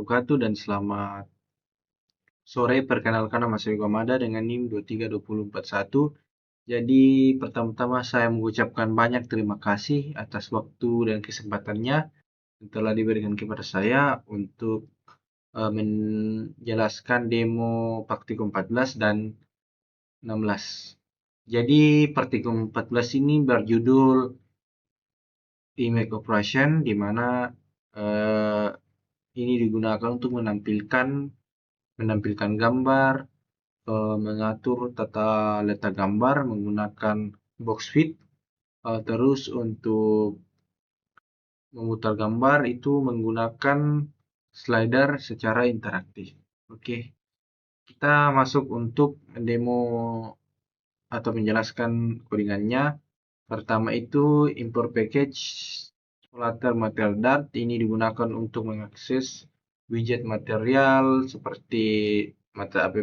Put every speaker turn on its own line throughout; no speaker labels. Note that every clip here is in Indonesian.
wabarakatuh dan selamat sore. Perkenalkan, nama saya Gamada dengan NIM 232041. Jadi pertama-tama saya mengucapkan banyak terima kasih atas waktu dan kesempatannya yang telah diberikan kepada saya untuk menjelaskan demo praktikum 14 dan 16. Jadi praktikum 14 ini berjudul Image Operation, di mana ini digunakan untuk menampilkan gambar, mengatur tata letak gambar menggunakan box fit, terus untuk memutar gambar itu menggunakan slider secara interaktif. Oke, kita masuk untuk demo atau menjelaskan codingannya. Pertama itu import package Flutter Material Dart. Ini digunakan untuk mengakses widget material seperti mata app,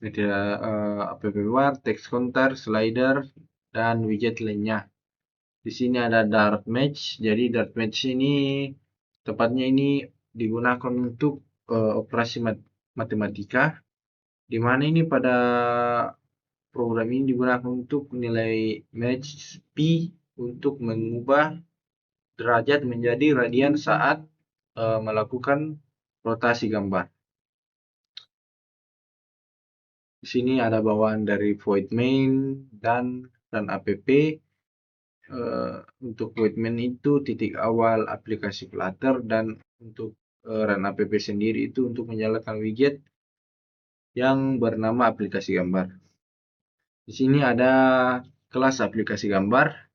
app bar, text counter, slider, dan widget lainnya. Di sini ada Dart Match. Jadi Dart Match ini tepatnya ini digunakan untuk operasi matematika, di mana ini pada program ini digunakan untuk nilai match P untuk mengubah derajat menjadi radian saat melakukan rotasi gambar. Di sini ada bawaan dari void main dan app. Untuk void main itu titik awal aplikasi Flutter, dan untuk run app sendiri itu untuk menyalakan widget yang bernama aplikasi gambar. Di sini ada kelas aplikasi gambar,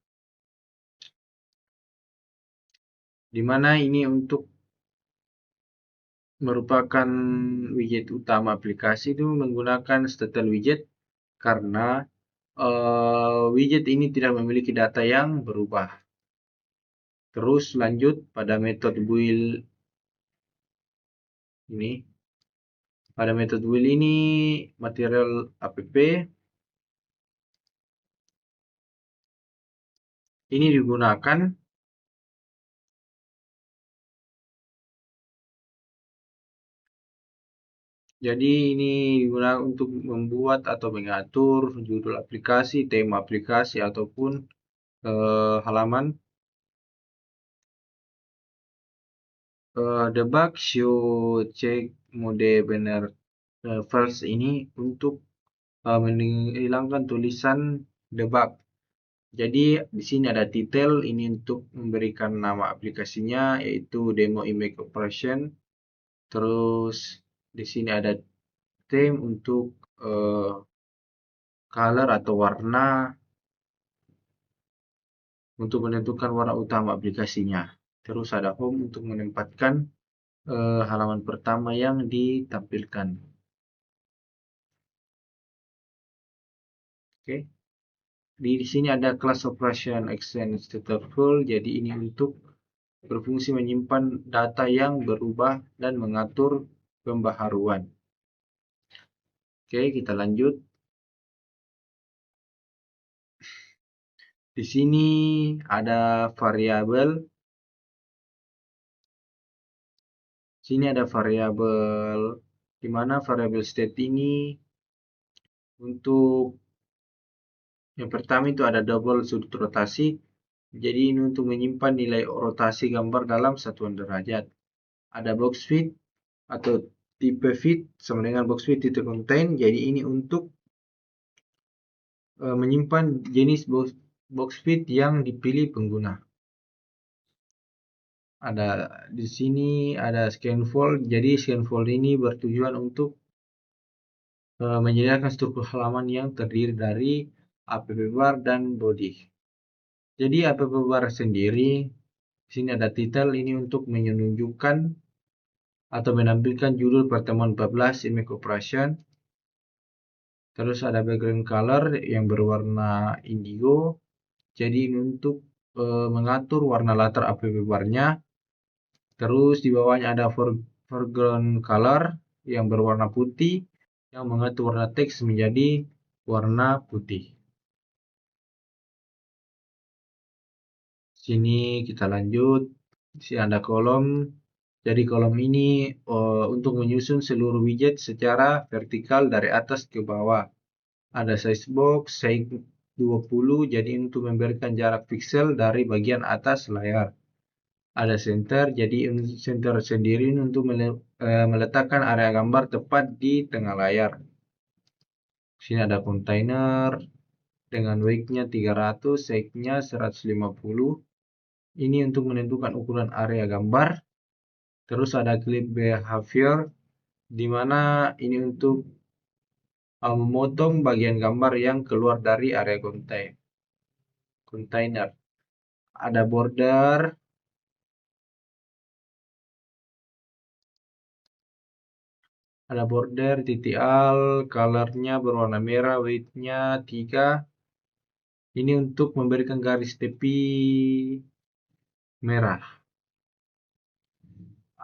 di mana ini untuk merupakan widget utama aplikasi itu menggunakan statel widget, karena widget ini tidak memiliki data yang berubah. Terus lanjut pada metode build ini. Pada metode build ini material app ini digunakan jadi ini digunakan untuk membuat atau mengatur judul aplikasi, tema aplikasi, ataupun halaman. Debug should check mode benar false ini untuk menghilangkan tulisan debug. Jadi di sini ada titel, ini untuk memberikan nama aplikasinya yaitu demo image operation. Terus di sini ada theme untuk color atau warna untuk menentukan warna utama aplikasinya. Terus ada home untuk menempatkan halaman pertama yang ditampilkan. Oke. Di sini ada class operation extend stateful. Jadi ini untuk berfungsi menyimpan data yang berubah dan mengatur pembaharuan. Oke, kita lanjut. Di sini ada variabel. Sini ada variabel, di mana variabel state ini untuk yang pertama itu ada double sudut rotasi. Jadi ini untuk menyimpan nilai rotasi gambar dalam satuan derajat. Ada box fit atau tipe fit sama dengan box fit itu contain. Jadi ini untuk menyimpan jenis box fit yang dipilih pengguna. Ada di sini ada scan fold. Jadi scan fold ini bertujuan untuk menyediakan struktur halaman yang terdiri dari app bar dan body. Jadi app bar sendiri, di sini ada title, ini untuk menunjukkan atau menampilkan judul pertemuan 14 image operation. Terus ada background color yang berwarna indigo. Jadi ini untuk mengatur warna latar app bar-nya. Terus di bawahnya ada foreground color yang berwarna putih, yang mengatur warna teks menjadi warna putih. Sini kita lanjut. Di sini ada kolom. Jadi kolom ini untuk menyusun seluruh widget secara vertikal dari atas ke bawah. Ada size box, size 20, jadi untuk memberikan jarak pixel dari bagian atas layar. Ada center, jadi center sendiri untuk meletakkan area gambar tepat di tengah layar. Sini ada container dengan weight-nya 300, height-nya 150. Ini untuk menentukan ukuran area gambar. Terus ada clip behavior, di mana ini untuk memotong bagian gambar yang keluar dari area container. Ada border, titik al, colornya berwarna merah, weight-nya 3. Ini untuk memberikan garis tepi merah.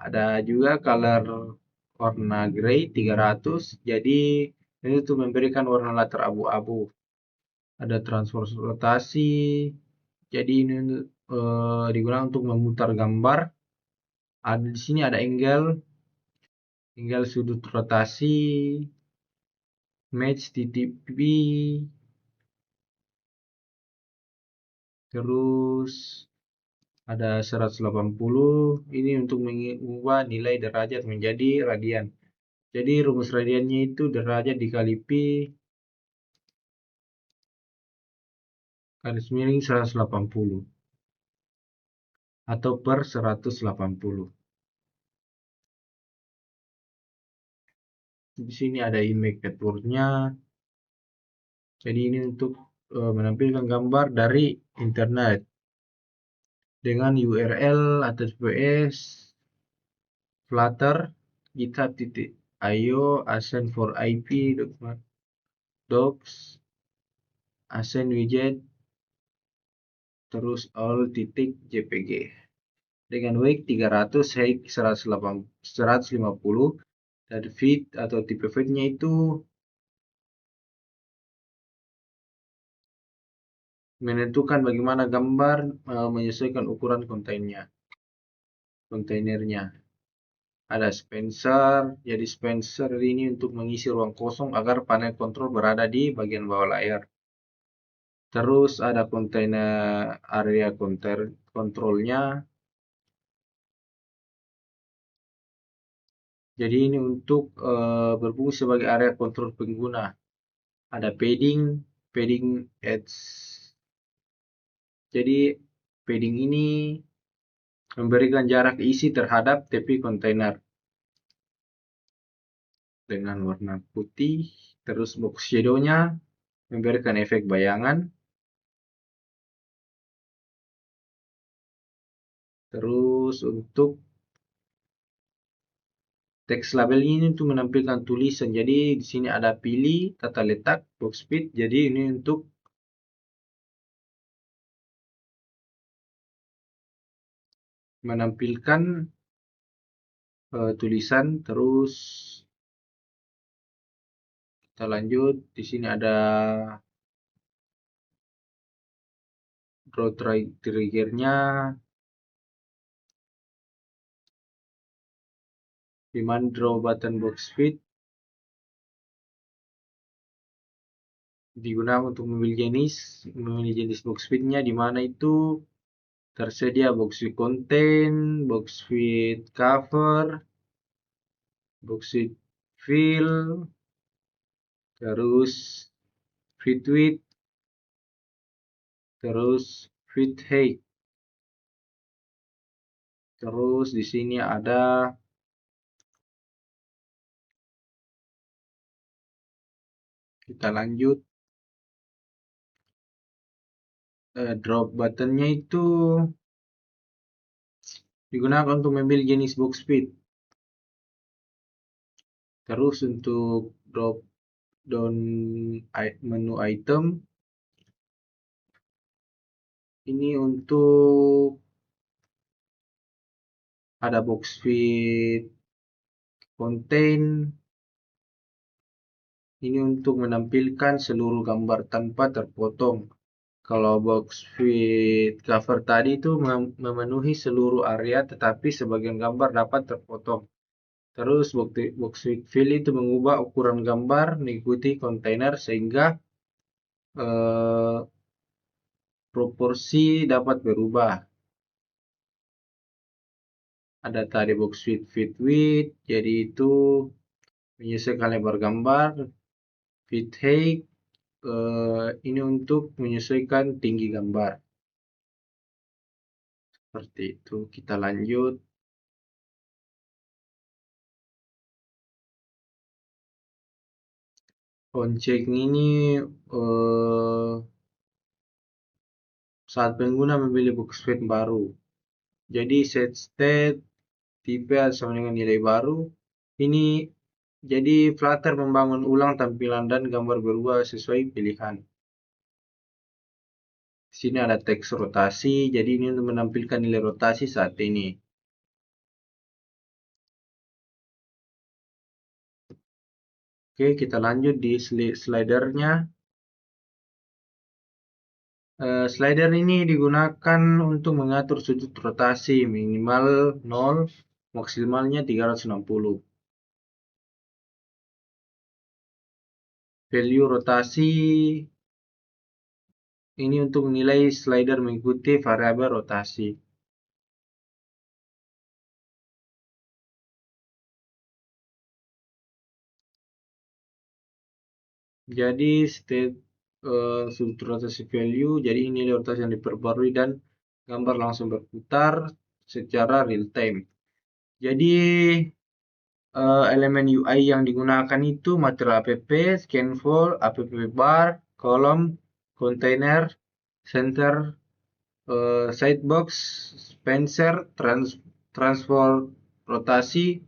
Ada juga color warna grey 300, jadi ini untuk memberikan warna latar abu-abu. Ada transfer rotasi, jadi ini digunakan untuk memutar gambar. Ada di sini ada angle sudut rotasi, match titik P, terus ada 180. Ini untuk mengubah nilai derajat menjadi radian. Jadi rumus radiannya itu derajat dikali Pi garis miring 180 atau per 180. Di sini ada image network-nya. Jadi ini untuk menampilkan gambar dari internet dengan URL HTTPS Flutter github.io ascend for IP docs ascend widget terus all titik jpg dengan weight 300, height 150, dan feed atau tipe feednya itu menentukan bagaimana gambar menyesuaikan ukuran kontainernya. Ada Spencer, jadi Spencer ini untuk mengisi ruang kosong agar panel kontrol berada di bagian bawah layar. Terus ada kontainer area kontrolnya. Jadi ini untuk berfungsi sebagai area kontrol pengguna. Ada padding edge. Jadi padding ini memberikan jarak isi terhadap tepi kontainer dengan warna putih. Terus box shadow-nya memberikan efek bayangan. Terus untuk teks label ini untuk menampilkan tulisan. Jadi di sini ada pilih, tata letak, box fit. Jadi ini untuk menampilkan tulisan. Terus kita lanjut. Di sini ada draw trigger-nya, di mana draw button box fit digunakan untuk memilih jenis box fit-nya, di mana itu tersedia box fit content, box fit cover, box fit fill, terus fit width, terus fit height. Terus di sini ada kita lanjut drop buttonnya itu digunakan untuk memilih jenis box fit. Terus untuk drop down menu item ini untuk ada box fit contain, ini untuk menampilkan seluruh gambar tanpa terpotong. Kalau box fit cover tadi itu memenuhi seluruh area, tetapi sebagian gambar dapat terpotong. Terus box fit fill itu mengubah ukuran gambar mengikuti kontainer sehingga eh, proporsi dapat berubah. Ada tadi box fit width, jadi itu menyesuaikan lebar gambar. Fit height, ini untuk menyesuaikan tinggi gambar. Seperti itu. Kita lanjut. Oncheck ini saat pengguna memilih box fit baru. Jadi set state tipe sama dengan nilai baru. Ini jadi Flutter membangun ulang tampilan dan gambar berubah sesuai pilihan. Di sini ada teks rotasi, jadi ini untuk menampilkan nilai rotasi saat ini. Oke, kita lanjut di slidernya. Slider ini digunakan untuk mengatur sudut rotasi minimal 0, maksimalnya 360. Value rotasi ini untuk menilai slider mengikuti variabel rotasi. Jadi state sudut rotasi value, jadi ini nilai rotasi yang diperbarui dan gambar langsung berputar secara real time. Jadi elemen UI yang digunakan itu material app, scanfol, app bar, column, container, center, sidebox, spencer, transfer rotasi,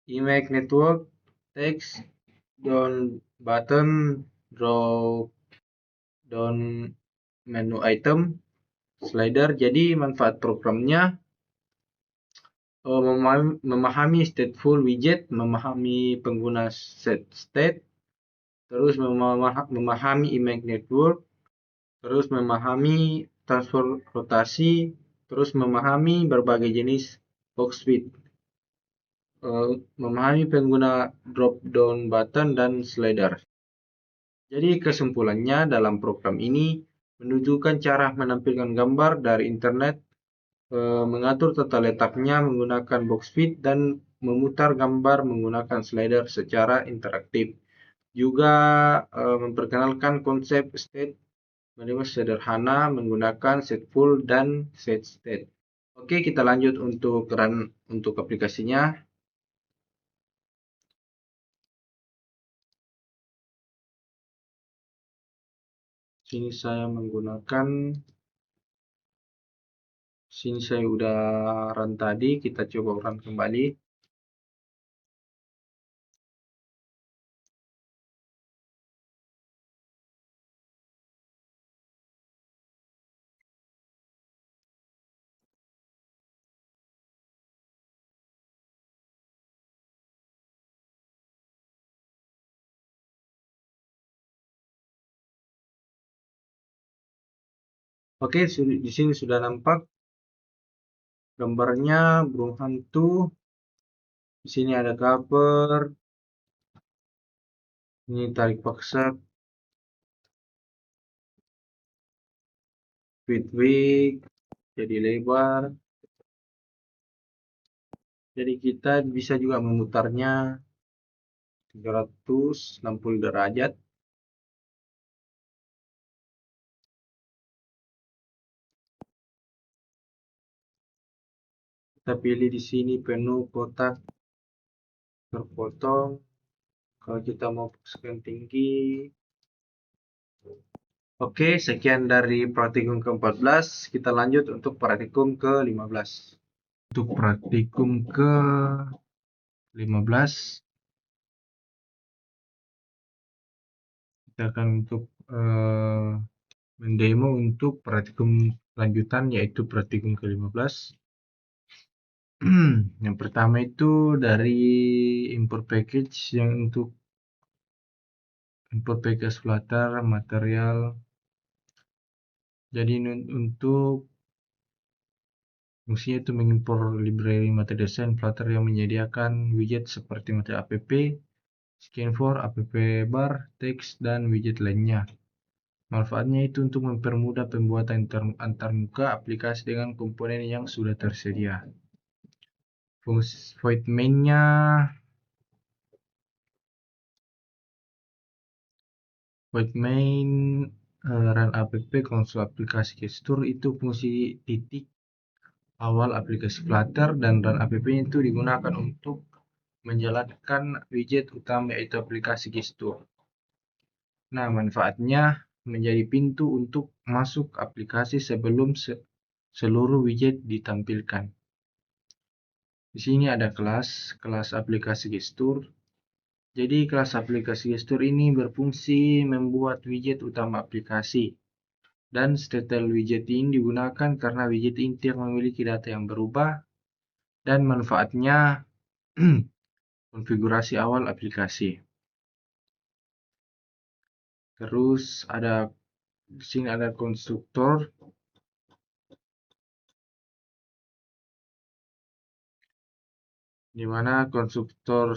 image network, text, down button, drop down menu item, slider. Jadi manfaat programnya memahami stateful widget, memahami pengguna set state, terus memahami image network, terus memahami transfer rotasi, terus memahami berbagai jenis box fit, memahami pengguna drop down button dan slider. Jadi kesimpulannya dalam program ini menunjukkan cara menampilkan gambar dari internet, mengatur tata letaknya menggunakan box fit dan memutar gambar menggunakan slider secara interaktif. Juga memperkenalkan konsep state menulis sederhana menggunakan set full dan set state. Oke, kita lanjut untuk run untuk aplikasinya. Sini saya menggunakan, sini saya udah run tadi, kita coba run kembali. Oke, di sini sudah nampak gambarnya burung hantu. Di sini ada cover. Ini tarik paksa, fit width, jadi lebar. Jadi kita bisa juga memutarnya 360 derajat. Kita pilih di sini penuh kotak terpotong. Kalau kita mau scan tinggi. Oke, sekian dari praktikum ke-14. Kita lanjut untuk praktikum ke-15. Untuk praktikum ke-15, kita akan untuk mendemo untuk praktikum lanjutan, yaitu praktikum ke-15. Yang pertama itu dari import package, yang untuk import package Flutter material Jadi untuk fungsinya itu mengimpor library Mate Design Flutter yang menyediakan widget seperti Mate app, Scan4, app bar, teks, dan widget lainnya. Manfaatnya itu untuk mempermudah pembuatan antarmuka aplikasi dengan komponen yang sudah tersedia. Fungsi void main-nya run app konsol aplikasi gestur itu fungsi titik awal aplikasi Flutter, dan run app itu digunakan untuk menjalankan widget utama yaitu aplikasi gestur. Nah, manfaatnya menjadi pintu untuk masuk aplikasi sebelum seluruh widget ditampilkan. Di sini ada kelas aplikasi gestur. Jadi kelas aplikasi gestur ini berfungsi membuat widget utama aplikasi. Dan setelah widget ini digunakan karena widget inti yang memiliki data yang berubah, dan manfaatnya konfigurasi awal aplikasi. Terus di sini ada konstruktor. Di mana konstruktor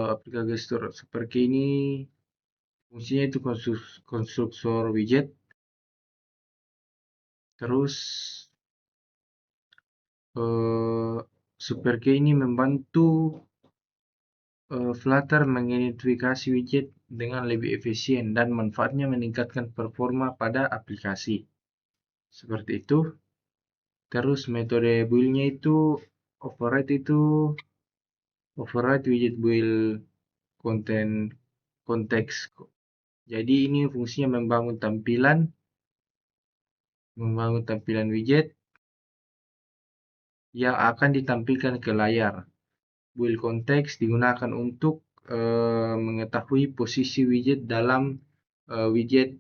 aplikasi gestur seperti ini fungsinya itu konstruktor widget. Terus seperti ini membantu Flutter mengidentifikasi widget dengan lebih efisien dan manfaatnya meningkatkan performa pada aplikasi. Seperti itu. Terus metode build-nya itu override widget build konteks. Jadi ini fungsinya membangun tampilan widget yang akan ditampilkan ke layar. Build konteks digunakan untuk mengetahui posisi widget dalam widget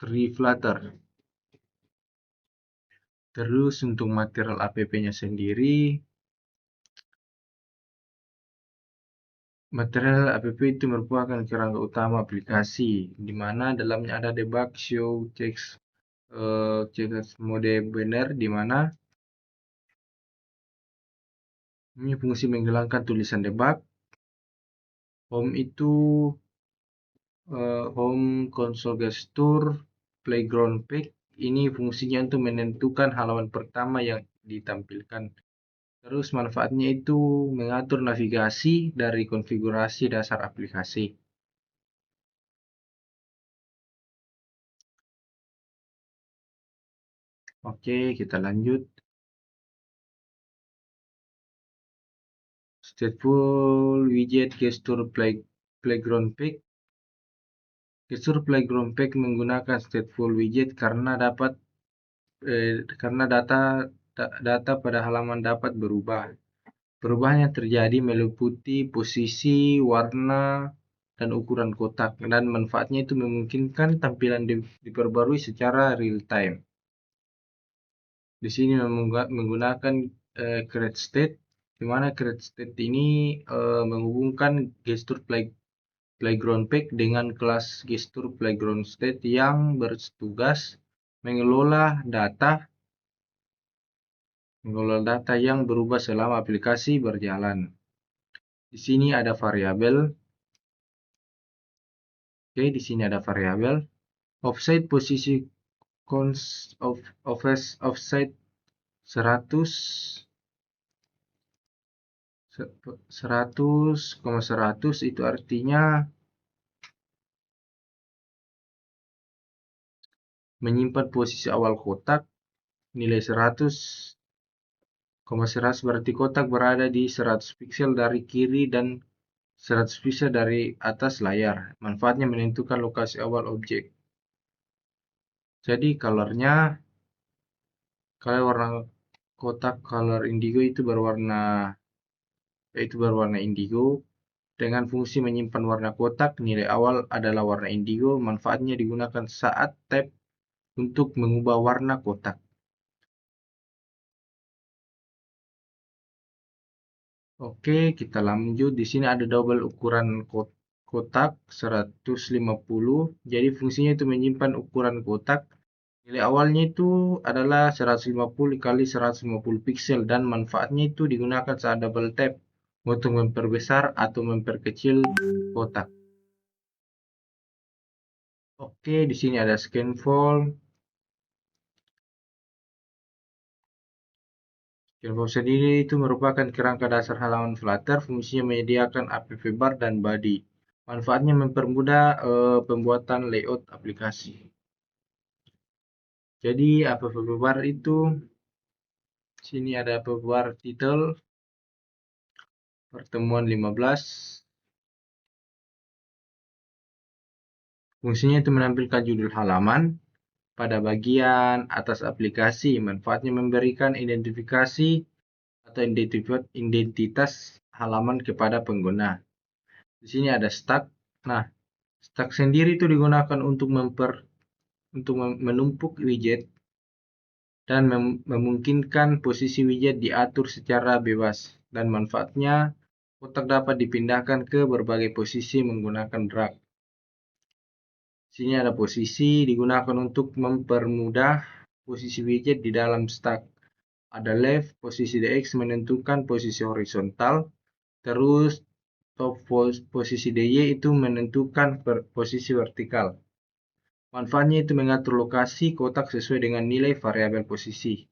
tree Flutter. Terus untuk material app-nya sendiri, material app itu merupakan kerangka utama aplikasi, di mana dalamnya ada debug, show, text mode benar, di mana ini fungsi menghilangkan tulisan debug. Home itu home console gestur playground pick. Ini fungsinya untuk menentukan halaman pertama yang ditampilkan. Terus manfaatnya itu mengatur navigasi dari konfigurasi dasar aplikasi. Oke, kita lanjut. Stateful widget gestur playground pick. Gestur playground pick menggunakan stateful widget karena data pada halaman dapat berubah. Perubahan yang terjadi meliputi posisi, warna, dan ukuran kotak, dan manfaatnya itu memungkinkan tampilan diperbarui secara real time. Di sini menggunakan create state, di mana create state ini menghubungkan gestur playground pick dengan kelas gestur playground state yang bertugas mengelola data yang berubah selama aplikasi berjalan. Di sini ada variabel. Oke, di sini ada variabel offset posisi offset 100,100 itu artinya menyimpan posisi awal kotak. Nilai 100,100 berarti kotak berada di 100 pixel dari kiri dan 100 pixel dari atas layar. Manfaatnya menentukan lokasi awal objek. Jadi colornya, kalau warna kotak color indigo itu berwarna indigo. Dengan fungsi menyimpan warna kotak, nilai awal adalah warna indigo. Manfaatnya digunakan saat tab untuk mengubah warna kotak. Oke, kita lanjut. Di sini ada double ukuran kotak 150. Jadi fungsinya itu menyimpan ukuran kotak. Nilai awalnya itu adalah 150 kali 150 piksel dan manfaatnya itu digunakan saat double tap untuk memperbesar atau memperkecil kotak. Oke, di sini ada scan form. Scan form sendiri itu merupakan kerangka dasar halaman Flutter, fungsinya menyediakan app bar dan body. Manfaatnya mempermudah pembuatan layout aplikasi. Jadi app bar itu sini ada app bar title pertemuan 15. Fungsinya itu menampilkan judul halaman pada bagian atas aplikasi. Manfaatnya memberikan identifikasi atau identitas halaman kepada pengguna. Di sini ada stack. Nah, stack sendiri itu digunakan untuk menumpuk widget dan memungkinkan posisi widget diatur secara bebas. Dan manfaatnya, kotak dapat dipindahkan ke berbagai posisi menggunakan drag. Sini ada posisi digunakan untuk mempermudah posisi widget di dalam stack. Ada left, posisi DX menentukan posisi horizontal, terus top posisi DY itu menentukan posisi vertikal. Manfaatnya itu mengatur lokasi kotak sesuai dengan nilai variabel posisi.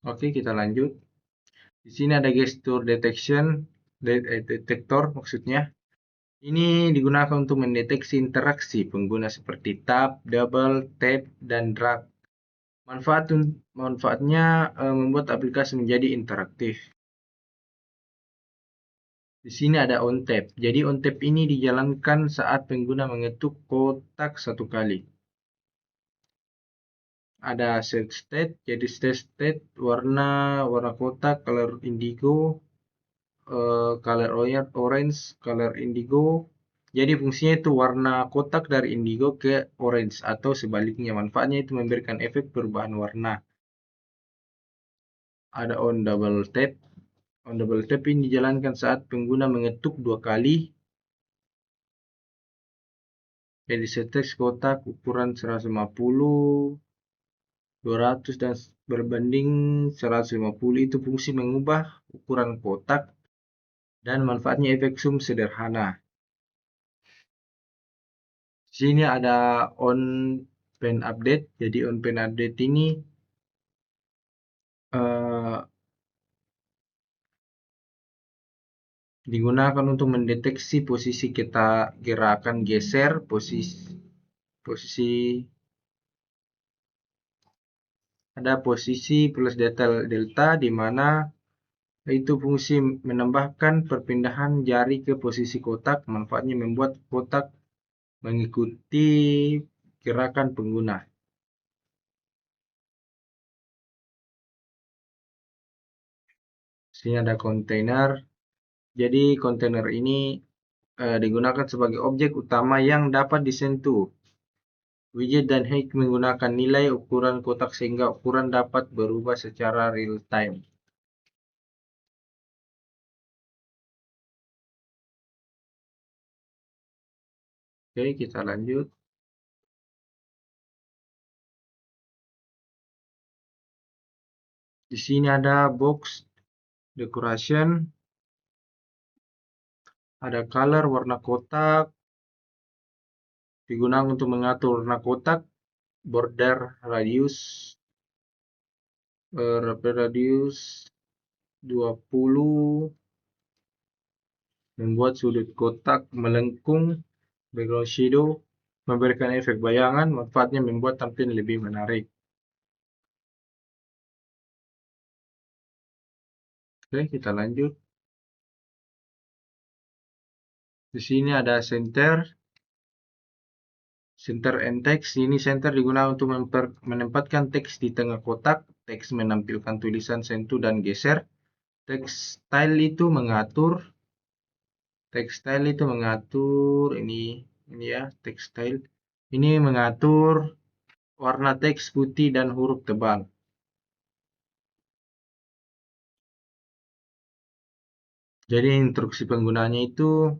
Oke, kita lanjut. Di sini ada gesture detection, detektor maksudnya. Ini digunakan untuk mendeteksi interaksi pengguna seperti tap, double, tap, dan drag. Manfaatnya membuat aplikasi menjadi interaktif. Di sini ada on tap. Jadi on tap ini dijalankan saat pengguna mengetuk kotak satu kali. Ada set state. Jadi state warna kotak color indigo, color orange, color indigo. Jadi fungsinya itu warna kotak dari indigo ke orange atau sebaliknya. Manfaatnya itu memberikan efek perubahan warna. Ada on double tap. On double tap ini dijalankan saat pengguna mengetuk dua kali. Jadi seteks kotak ukuran 150, 200 dan berbanding 150 itu fungsi mengubah ukuran kotak dan manfaatnya efek zoom sederhana. Sini ada on pen update. Jadi on pen update ini digunakan untuk mendeteksi posisi kita gerakan geser, posisi ada posisi plus delta di mana itu fungsi menambahkan perpindahan jari ke posisi kotak. Manfaatnya membuat kotak mengikuti gerakan pengguna. Sini ada kontainer. Jadi kontainer ini digunakan sebagai objek utama yang dapat disentuh. Widget dan height menggunakan nilai ukuran kotak sehingga ukuran dapat berubah secara real time. Oke, kita lanjut. Di sini ada box decoration, ada color warna kotak, digunakan untuk mengatur warna kotak, border radius 20, membuat sudut kotak melengkung, background shadow, memberikan efek bayangan, manfaatnya membuat tampilan lebih menarik. Oke, kita lanjut. Di sini ada center and text. Ini center digunakan untuk menempatkan teks di tengah kotak. Teks menampilkan tulisan sentuh dan geser. Text style itu mengatur ini ya, text style. Ini mengatur warna teks putih dan huruf tebal. Jadi instruksi penggunanya itu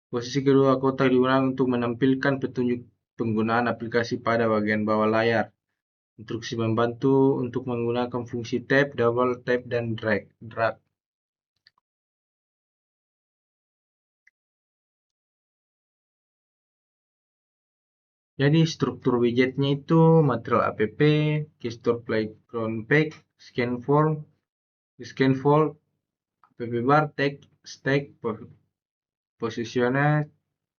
Posisi kedua kotak digunakan untuk menampilkan petunjuk penggunaan aplikasi pada bagian bawah layar. Instruksi membantu untuk menggunakan fungsi tab, double tap, dan drag. Jadi struktur widgetnya itu material app, gesture playground pack, scan fold, app bar, text, stack, positioner,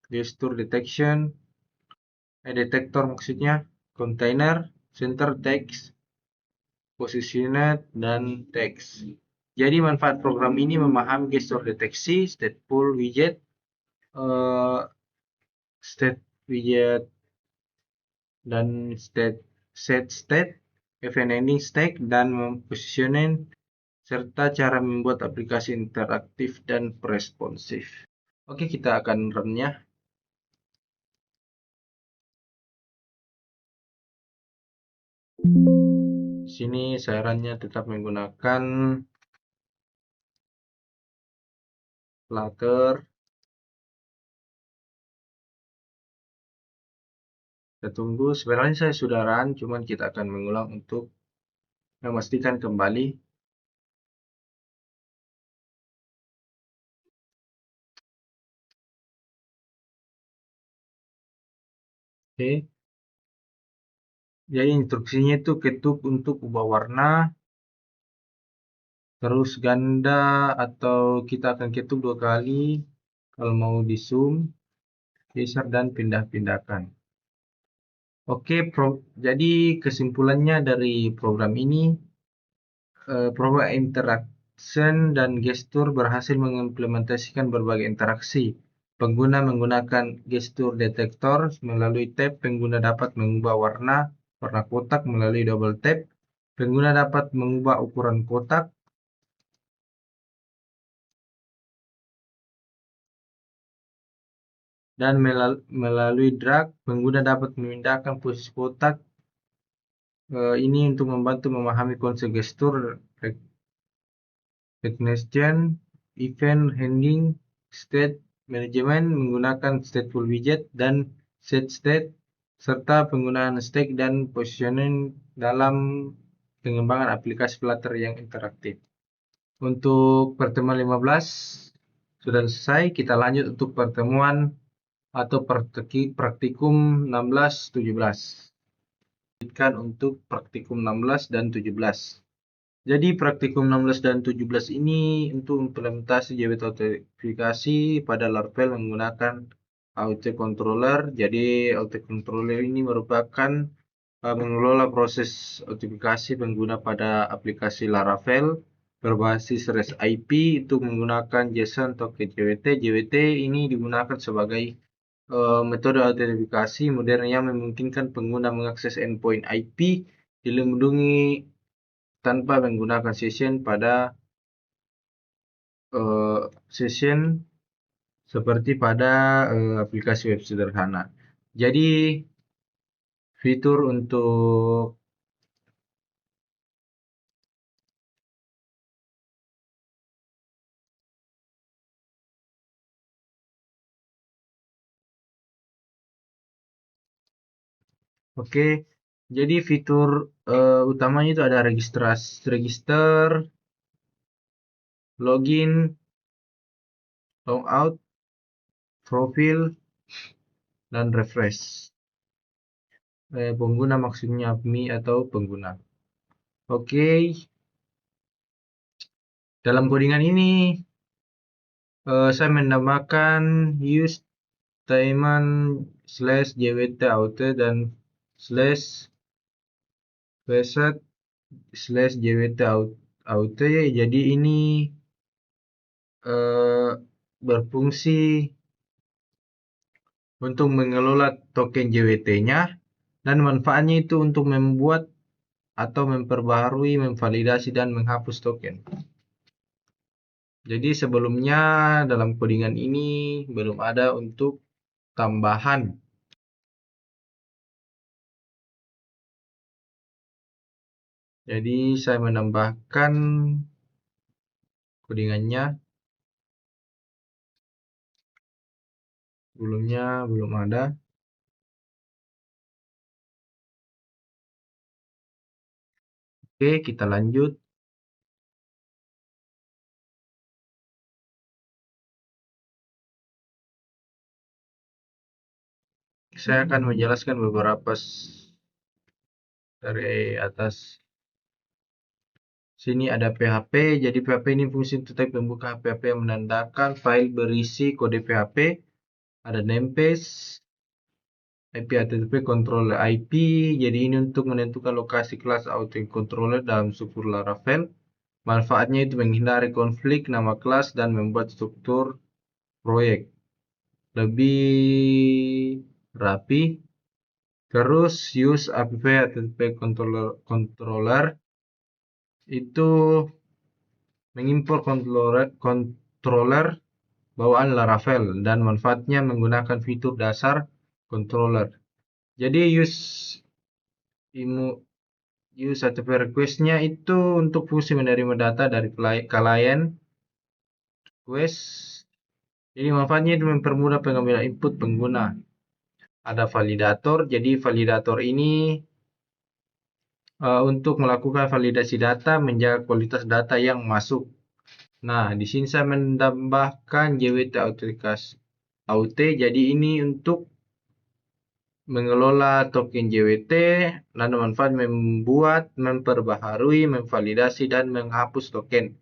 gesture detection, detector maksudnya, container, center text, positioner, dan text. Jadi manfaat program ini memahami gesture deteksi, stateful widget, eh, state widget, dan state, event ending stack, dan positioning, serta cara membuat aplikasi interaktif dan responsif. Oke, kita akan run-nya. Di sini sarannya tetap menggunakan Flutter. Kita tunggu. Sebenarnya saya sudah run, cuman kita akan mengulang untuk memastikan kembali. Oke. Jadi instruksinya itu ketuk untuk ubah warna, terus ganda, atau kita akan ketuk 2 kali kalau mau di zoom, geser, dan pindah-pindahkan. Oke, jadi kesimpulannya dari program ini, program interaction dan gestur berhasil mengimplementasikan berbagai interaksi. Pengguna menggunakan gestur detektor melalui tab, pengguna dapat mengubah warna kotak melalui double tap, pengguna dapat mengubah ukuran kotak, dan melalui drag, pengguna dapat memindahkan posisi kotak. Ini untuk membantu memahami konsep gestur, recognition, event handling, state management menggunakan stateful widget dan set state, serta penggunaan stack dan positioning dalam pengembangan aplikasi Flutter yang interaktif. Untuk pertemuan 15 sudah selesai, kita lanjut untuk pertemuan atau praktikum 16-17. Lanjutkan untuk praktikum 16 dan 17. Jadi praktikum 16 dan 17 ini untuk implementasi JWT autentifikasi pada Laravel menggunakan autocontroller. Jadi autocontroller ini merupakan mengelola proses autentifikasi pengguna pada aplikasi Laravel berbasis REST IP itu menggunakan JSON token JWT. JWT ini digunakan sebagai metode autentifikasi modern yang memungkinkan pengguna mengakses endpoint IP dilindungi tanpa menggunakan session pada session seperti pada aplikasi web sederhana. Jadi fitur untuk oke, jadi fitur utamanya itu ada register, login, logout, profil, dan refresh. Pengguna maksudnya me atau pengguna. Oke, dalam codingan ini saya menambahkan use statement /jwt auto dan /reset /jwt auto. Jadi ini berfungsi untuk mengelola token JWT-nya dan manfaatnya itu untuk membuat atau memperbaharui, memvalidasi, dan menghapus token. Jadi sebelumnya dalam codingan ini belum ada untuk tambahan. Jadi saya menambahkan codingannya. Sebelumnya belum ada. Oke, kita lanjut. Saya akan menjelaskan beberapa dari atas. Sini ada PHP, jadi PHP ini fungsi untuk type pembuka PHP yang menandakan file berisi kode PHP. Ada namespace, IP HTTP controller IP, jadi ini untuk menentukan lokasi kelas autocontroller dalam struktur Laravel. Manfaatnya itu menghindari konflik nama kelas dan membuat struktur proyek lebih rapi. Terus use app HTTP controller itu mengimpor controller bawaan Laravel dan manfaatnya menggunakan fitur dasar controller. Jadi use HTTP request-nya itu untuk fungsi menerima data dari klien request. Jadi manfaatnya itu mempermudah pengambilan input pengguna. Ada validator, jadi validator ini untuk melakukan validasi data, menjaga kualitas data yang masuk. Nah, di sini saya menambahkan JWT Authentication AUT, jadi ini untuk mengelola token JWT, lalu manfaat membuat, memperbaharui, memvalidasi, dan menghapus token.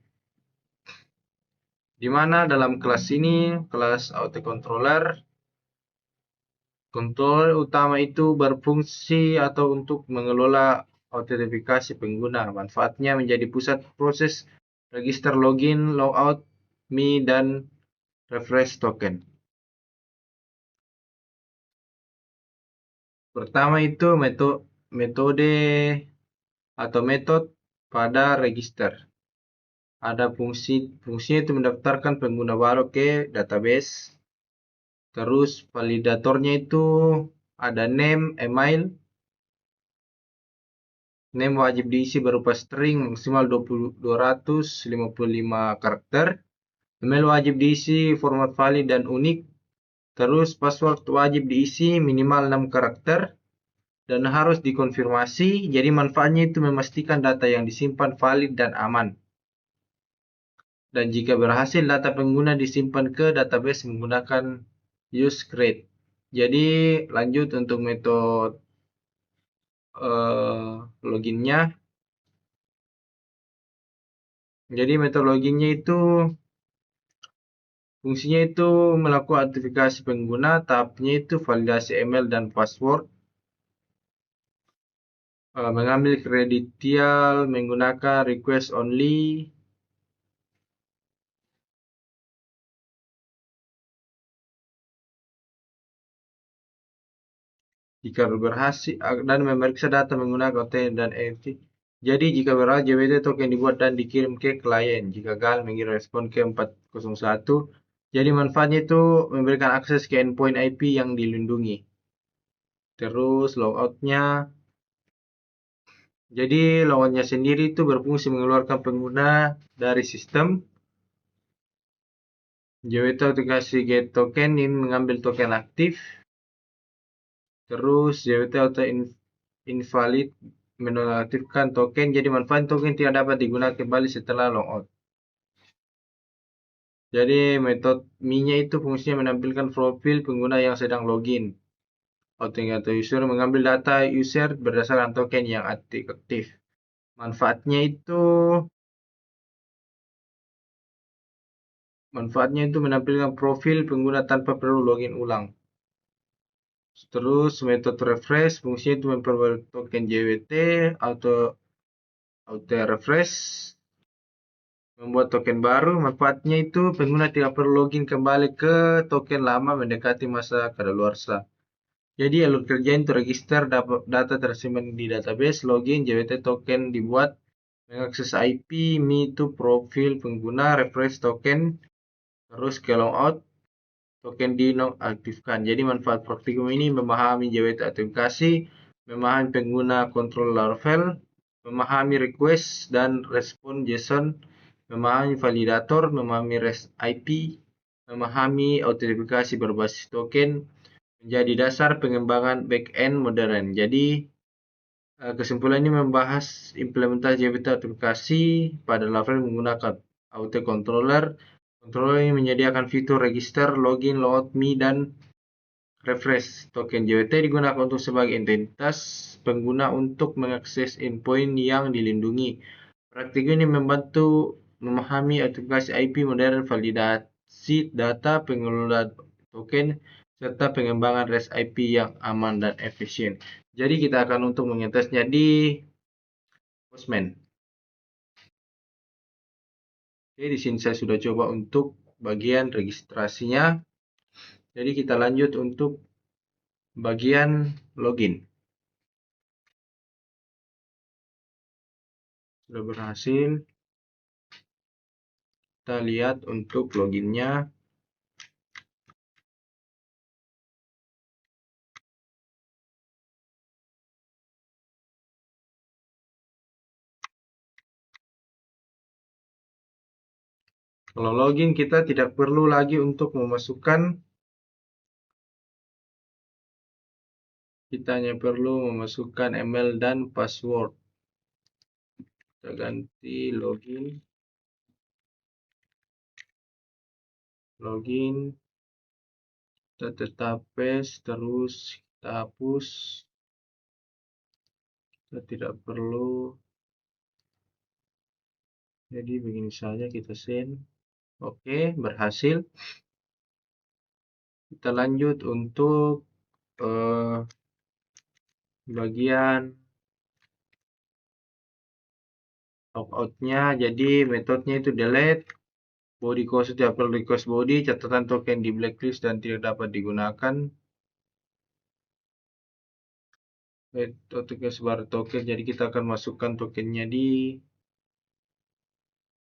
Di mana dalam kelas ini, kelas autocontroller, controller utama itu berfungsi atau untuk mengelola autentifikasi pengguna. Manfaatnya menjadi pusat proses register login, logout, me, dan refresh token. Pertama itu metode atau metode pada register. Ada fungsinya itu mendaftarkan pengguna baru ke database. Terus validatornya itu ada name, email. Name wajib diisi berupa string maksimal 255 karakter. Email wajib diisi format valid dan unik. Terus password wajib diisi minimal 6 karakter dan harus dikonfirmasi. Jadi manfaatnya itu memastikan data yang disimpan valid dan aman. Dan jika berhasil data pengguna disimpan ke database menggunakan use create. Jadi lanjut untuk metode loginnya. Jadi metode loginnya itu fungsinya itu melakukan autentikasi pengguna, tahapnya itu validasi email dan password, mengambil credential menggunakan request only, jika berhasil dan memeriksa data menggunakan OTP dan EFT. Jadi jika berhasil JWT token dibuat dan dikirim ke klien. Jika gagal mengirim respon ke 401. Jadi manfaatnya itu memberikan akses ke endpoint IP yang dilindungi. Terus logoutnya. Jadi logoutnya sendiri itu berfungsi mengeluarkan pengguna dari sistem. JWT autentikasi get token ini mengambil token aktif. Terus JWT auto invalid menonaktifkan token, jadi manfaat token tidak dapat digunakan kembali setelah logout. Jadi metode me-nya itu fungsinya menampilkan profil pengguna yang sedang login. Authenticator user mengambil data user berdasarkan token yang aktif. Manfaatnya itu menampilkan profil pengguna tanpa perlu login ulang. Terus metode refresh fungsinya itu memperbarui token JWT auto refresh, membuat token baru. Manfaatnya itu pengguna tidak perlu login kembali ke token lama mendekati masa kadaluarsa. Jadi alur kerja itu register data tersimpan di database, login, JWT token dibuat, mengakses IP, me itu profil pengguna, refresh token, terus ke logout, token dinonaktifkan. Jadi manfaat praktikum ini memahami JWT autentikasi, memahami pengguna kontrol Laravel, memahami request dan respon JSON, memahami validator, memahami REST IP, memahami autentifikasi berbasis token menjadi dasar pengembangan back-end modern. Jadi, kesimpulan ini membahas implementasi JWT autentikasi pada Laravel menggunakan auto controller. Controller ini menyediakan fitur register, login, logout me, dan refresh. Token JWT digunakan untuk sebagai identitas pengguna untuk mengakses endpoint yang dilindungi. Praktik ini membantu memahami autentikasi IP modern, validasi data, pengelola token, serta pengembangan REST IP yang aman dan efisien. Jadi kita akan untuk mengetesnya di Postman. Oke, di sini saya sudah coba untuk bagian registrasinya. Jadi kita lanjut untuk bagian login. Sudah berhasil. Kita lihat untuk loginnya. Kalau login kita tidak perlu lagi untuk memasukkan, kita hanya perlu memasukkan email dan password. Kita ganti login, kita tetap paste, terus kita hapus, kita tidak perlu. Jadi begini saja, kita send. Oke, berhasil. Kita lanjut untuk bagian logout-nya. Jadi metodenya itu delete, body code setiap request body, catatan token di blacklist dan tidak dapat digunakan. Metode sebar token, jadi kita akan masukkan tokennya di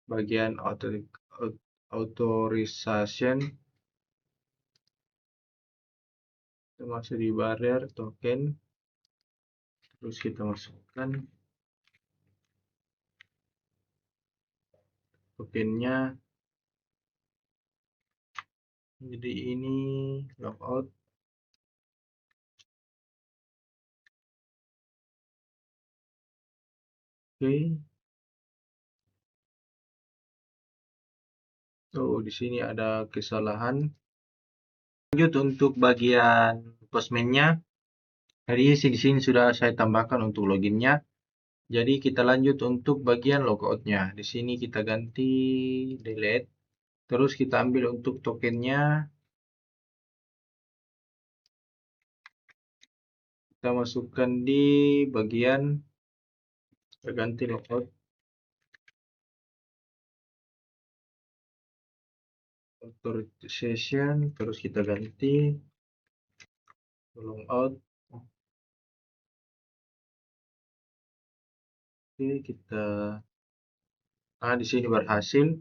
bagian authorization. Kita masuk di barrier token, terus kita masukkan tokennya. Jadi ini logout. Oke. Oh, di sini ada kesalahan. Lanjut untuk bagian Postman-nya. Jadi di sini sudah saya tambahkan untuk loginnya. Jadi kita lanjut untuk bagian logout-nya. Di sini kita ganti delete. Terus kita ambil untuk tokennya. Kita masukkan di bagian, kita ganti logout. Authorization, terus kita ganti logout. Oke, kita di sini berhasil.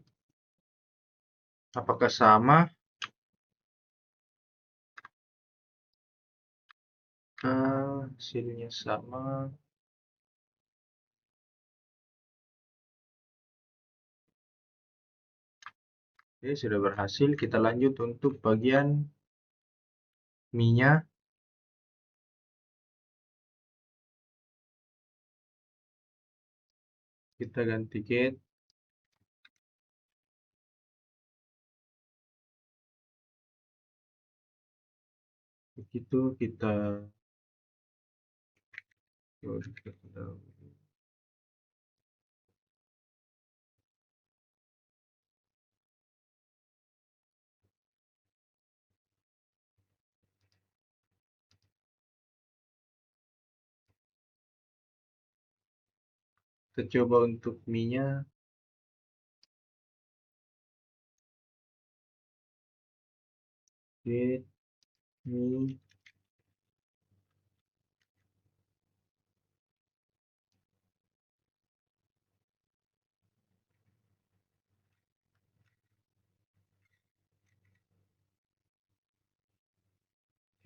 Apakah sama? Hasilnya sama. Oke, sudah berhasil. Kita lanjut untuk bagian me-nya. Kita ganti get. Begitu kita coba untuk me-nya. Get me.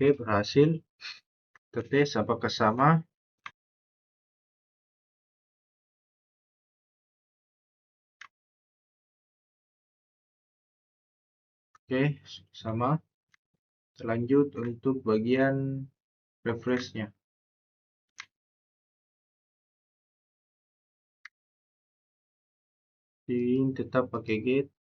Oke, berhasil. Kita tes apakah sama. Oke, sama. Lanjut untuk bagian refresh-nya. Ini tetap pakai get.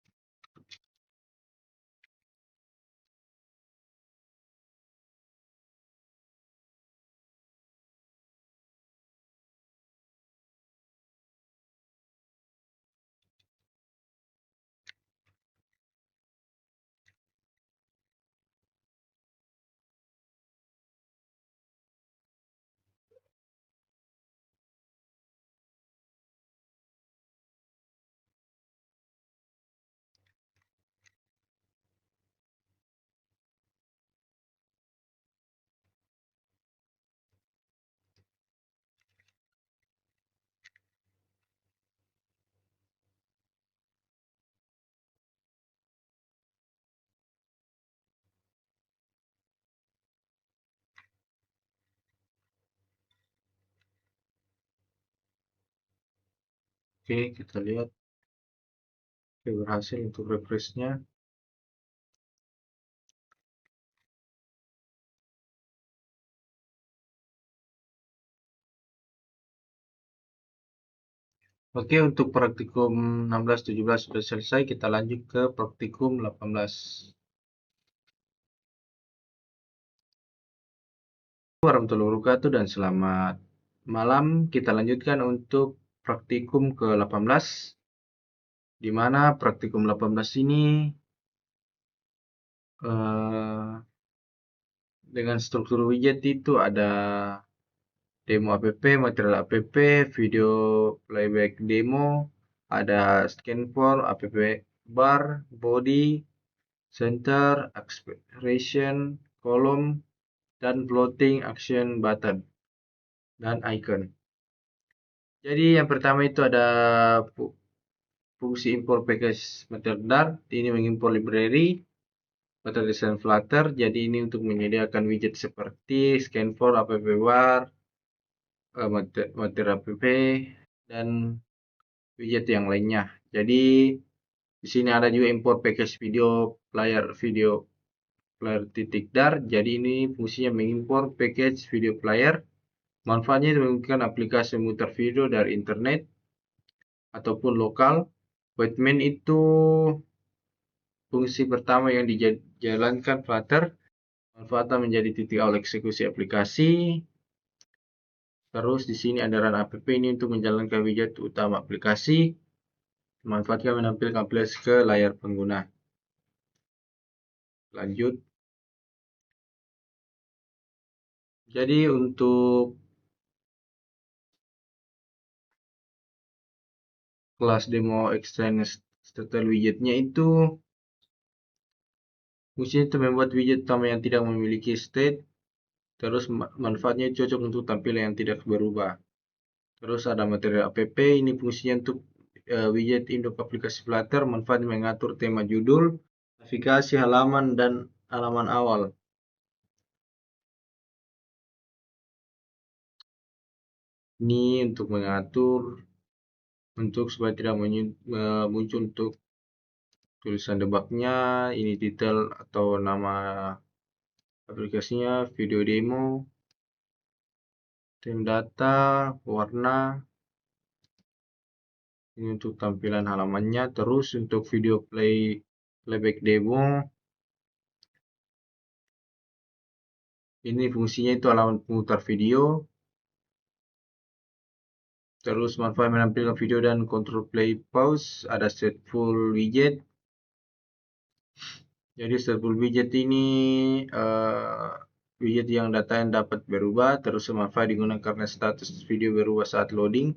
Oke, kita lihat. Oke, berhasil untuk refresh-nya. Oke, untuk praktikum 16-17 sudah selesai. Kita lanjut ke praktikum 18. Assalamualaikum warahmatullahi wabarakatuh dan selamat malam. Kita lanjutkan untuk praktikum ke-18, di mana praktikum 18 ini dengan struktur widget itu ada demo app, material app, video playback demo, ada scan for, app bar, body, center, expression, column, dan floating action button dan icon. Jadi yang pertama itu ada fungsi import package material Dart. Ini mengimpor library material design Flutter. Jadi ini untuk menyediakan widget seperti scan for, app bar, material app, dan widget yang lainnya. Jadi di sini ada juga import package video player titik dar. Jadi ini fungsinya mengimpor package video player. Manfaatnya memungkinkan aplikasi memutar video dari internet ataupun lokal. Webman itu fungsi pertama yang dijalankan Flutter. Manfaatnya menjadi titik awal eksekusi aplikasi. Terus di sini ada run app ini untuk menjalankan widget utama aplikasi. Manfaatnya menampilkan aplikasi ke layar pengguna. Lanjut. Jadi untuk kelas demo extend starter widgetnya itu fungsinya itu membuat widget utama yang tidak memiliki state. Terus manfaatnya cocok untuk tampilan yang tidak berubah. Terus ada material app, ini fungsinya untuk widget induk aplikasi Flutter, manfaatnya mengatur tema judul, navigasi halaman, dan halaman awal. Ini untuk mengatur supaya tidak muncul untuk tulisan debugnya, ini titel atau nama aplikasinya, video demo, tim data, warna, ini untuk tampilan halamannya. Terus untuk video playback demo, ini fungsinya itu halaman pemutar video. Terus manfaat menampilkan video dan kontrol play pause, ada set full widget. Jadi set full widget ini widget yang datanya dapat berubah. Terus manfaat digunakan karena status video berubah saat loading.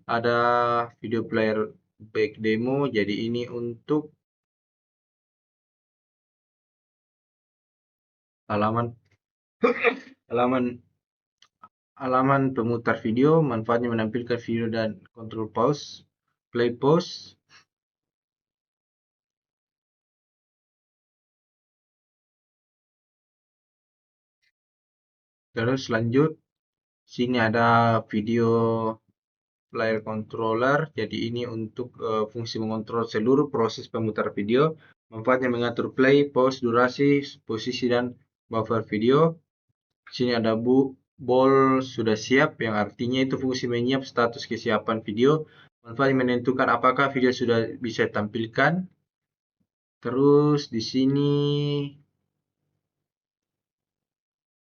Ada video player back demo, jadi ini untuk halaman halaman pemutar video. Manfaatnya menampilkan video dan kontrol pause, play pause. Terus lanjut, sini ada video player controller. Jadi ini untuk fungsi mengontrol seluruh proses pemutar video. Manfaatnya mengatur play, pause, durasi, posisi, dan buffer video. Di sini ada bol sudah siap, yang artinya itu fungsi menyiap status kesiapan video. Manfaatnya menentukan apakah video sudah bisa tampilkan. Terus di sini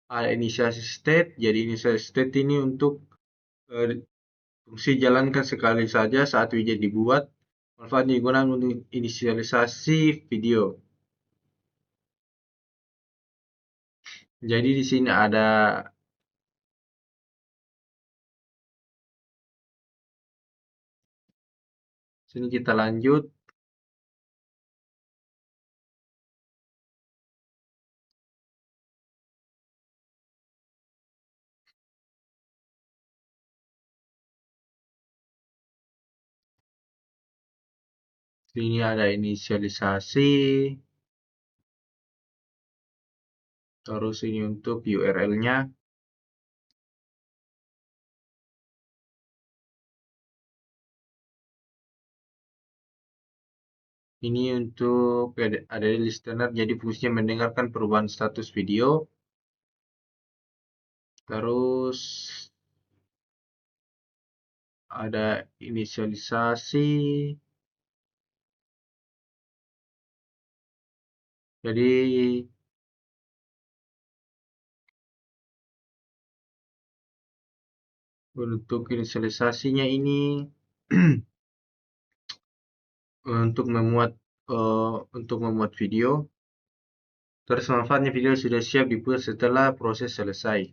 ada inisiasi state. Jadi inisiasi state ini untuk fungsi jalankan sekali saja saat widget dibuat. Manfaatnya digunakan untuk inisialisasi video. Jadi di sini ada sini kita lanjut. Sini ada inisialisasi. Terus ini untuk URL-nya. Ini untuk ada listener, jadi fungsinya mendengarkan perubahan status video. Terus ada inisialisasi. Jadi untuk inisialisasinya ini untuk memuat video. Terus manfaatnya video sudah siap dibuat setelah proses selesai.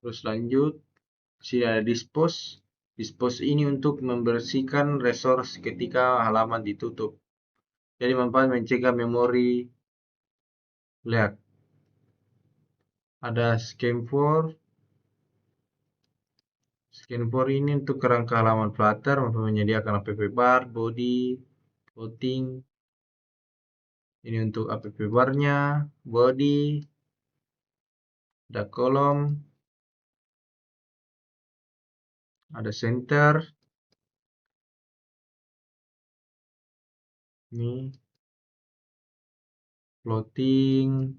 Terus lanjut, sini ada dispose. Dispose ini untuk membersihkan resource ketika halaman ditutup. Jadi manfaat mencegah memori lag. Ada scan for ini untuk kerangka halaman Flutter, menyediakan app bar, body, floating. Ini untuk app barnya, body, ada kolom, ada center. Ini floating.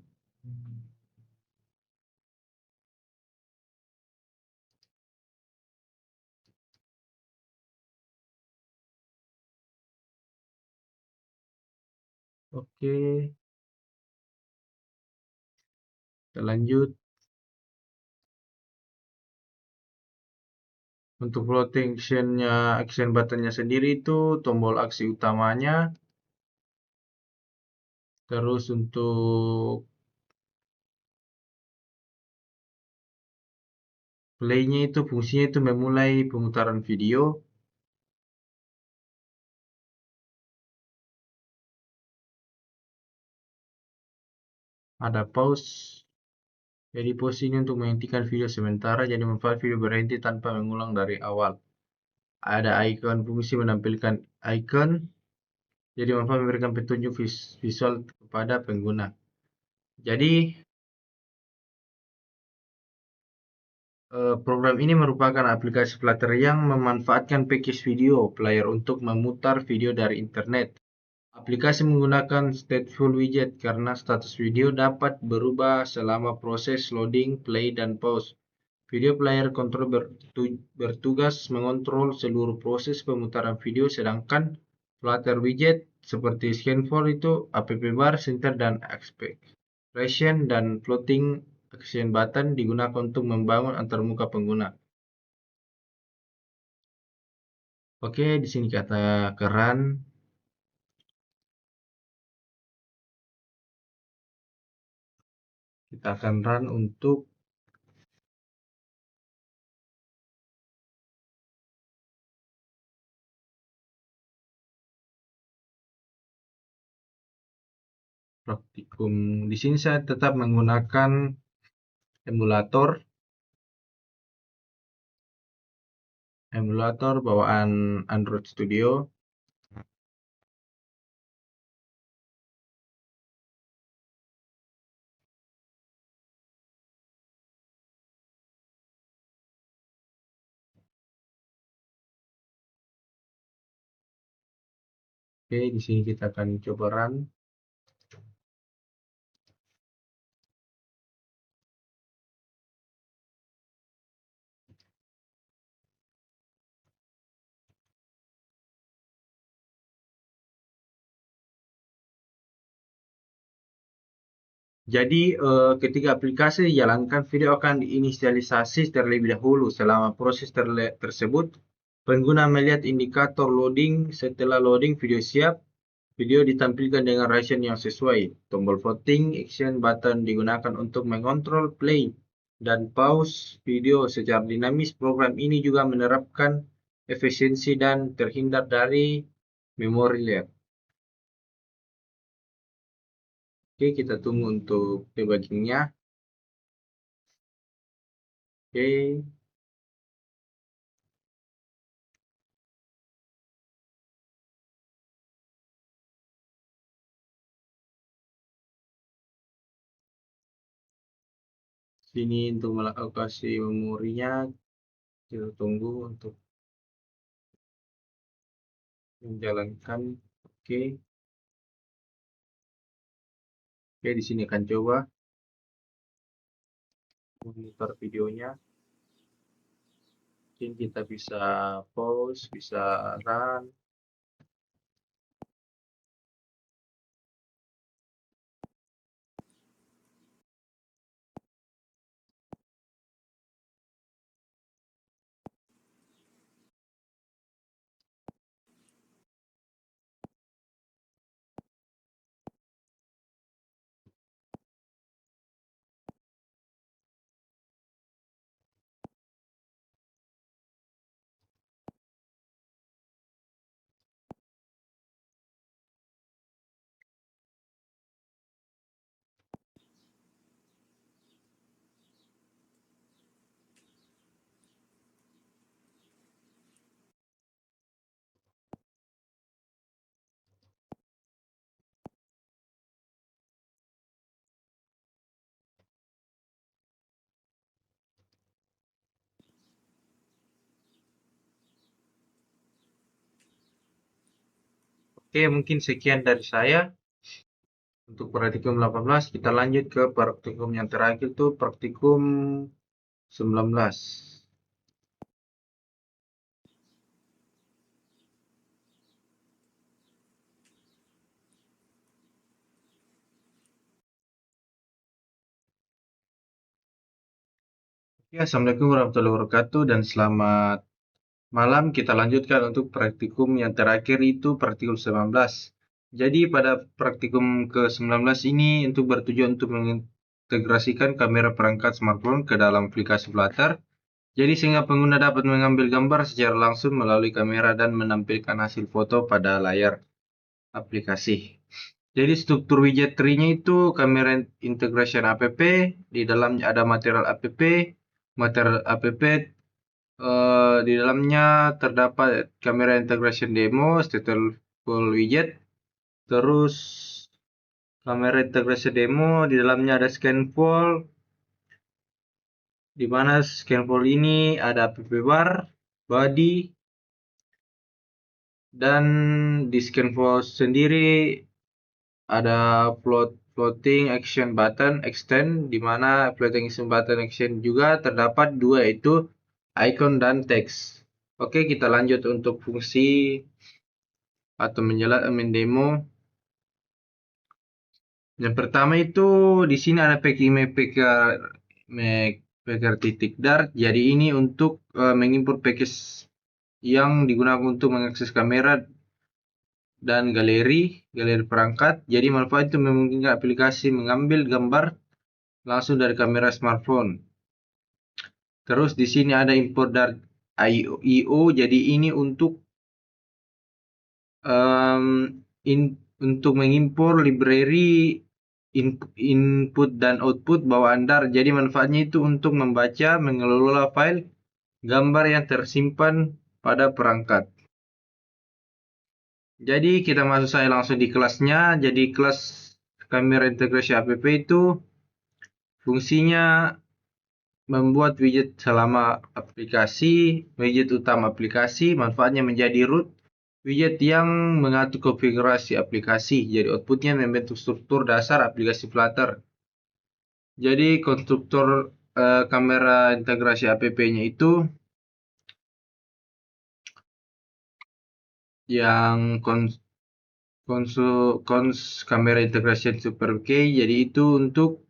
Oke, kita lanjut. Untuk floating action buttonnya sendiri itu tombol aksi utamanya. Terus untuk play-nya itu fungsinya itu memulai pemutaran video. Ada pause. Jadi pause ini untuk menghentikan video sementara, jadi manfaat video berhenti tanpa mengulang dari awal. Ada icon, fungsi menampilkan icon. Jadi manfaat memberikan petunjuk visual kepada pengguna. Jadi program ini merupakan aplikasi Flutter yang memanfaatkan package video player untuk memutar video dari internet. Aplikasi menggunakan stateful widget karena status video dapat berubah selama proses loading, play, dan pause. Video player control bertugas mengontrol seluruh proses pemutaran video, sedangkan Flutter widget seperti scan4 itu app bar, center, dan expression, dan floating action button digunakan untuk membangun antarmuka pengguna. Oke, di sini kata keran. Kita akan run untuk praktikum. Di sini saya tetap menggunakan emulator bawaan Android Studio. Oke, di sini kita akan coba run. Jadi, ketika aplikasi dijalankan, video akan diinisialisasi terlebih dahulu. Selama proses tersebut, pengguna melihat indikator loading. Setelah loading video siap, video ditampilkan dengan resolusi yang sesuai. Tombol voting action button digunakan untuk mengontrol play dan pause video secara dinamis. Program ini juga menerapkan efisiensi dan terhindar dari memori leak. Oke, kita tunggu untuk debuggingnya. Oke, sini untuk mengalokasi memorinya, kita tunggu untuk menjalankan. Oke, oke, di sini akan coba memutar videonya. Mungkin kita bisa pause, bisa run. Oke, mungkin sekian dari saya untuk praktikum 18. Kita lanjut ke praktikum yang terakhir tuh praktikum 19. Ya, Assalamualaikum warahmatullahi wabarakatuh dan selamat malam. Kita lanjutkan untuk praktikum yang terakhir, itu praktikum 19. Jadi pada praktikum ke-19 ini untuk bertujuan untuk mengintegrasikan kamera perangkat smartphone ke dalam aplikasi Flutter. Jadi sehingga pengguna dapat mengambil gambar secara langsung melalui kamera dan menampilkan hasil foto pada layar aplikasi. Jadi struktur widget tree-nya itu kamera integration app, di dalamnya ada material app, di dalamnya terdapat kamera integration demo, stateful widget, terus kamera integration demo di dalamnya ada scanful, di mana scanful ini ada app bar, body, dan di scanful sendiri ada floating action button extend, di mana floating action button action juga terdapat dua, yaitu icon dan teks. Oke, kita lanjut untuk fungsi atau mendemo. Yang pertama itu di sini ada packing packer titik dart. Jadi ini untuk mengimport package yang digunakan untuk mengakses kamera dan galeri perangkat. Jadi manfaat itu memungkinkan aplikasi mengambil gambar langsung dari kamera smartphone. Terus di sini ada import dart IO. Jadi ini untuk untuk mengimpor library input dan output bawaan Dart. Jadi manfaatnya itu untuk membaca, mengelola file gambar yang tersimpan pada perangkat. Jadi kita masuk saya langsung di kelasnya. Jadi kelas kamera integrasi app itu fungsinya membuat widget selama aplikasi, widget utama aplikasi. Manfaatnya menjadi root widget yang mengatur konfigurasi aplikasi. Jadi outputnya membentuk struktur dasar aplikasi Flutter. Jadi konstruktor kamera integrasi app-nya itu yang kamera integrasi super key. Jadi itu untuk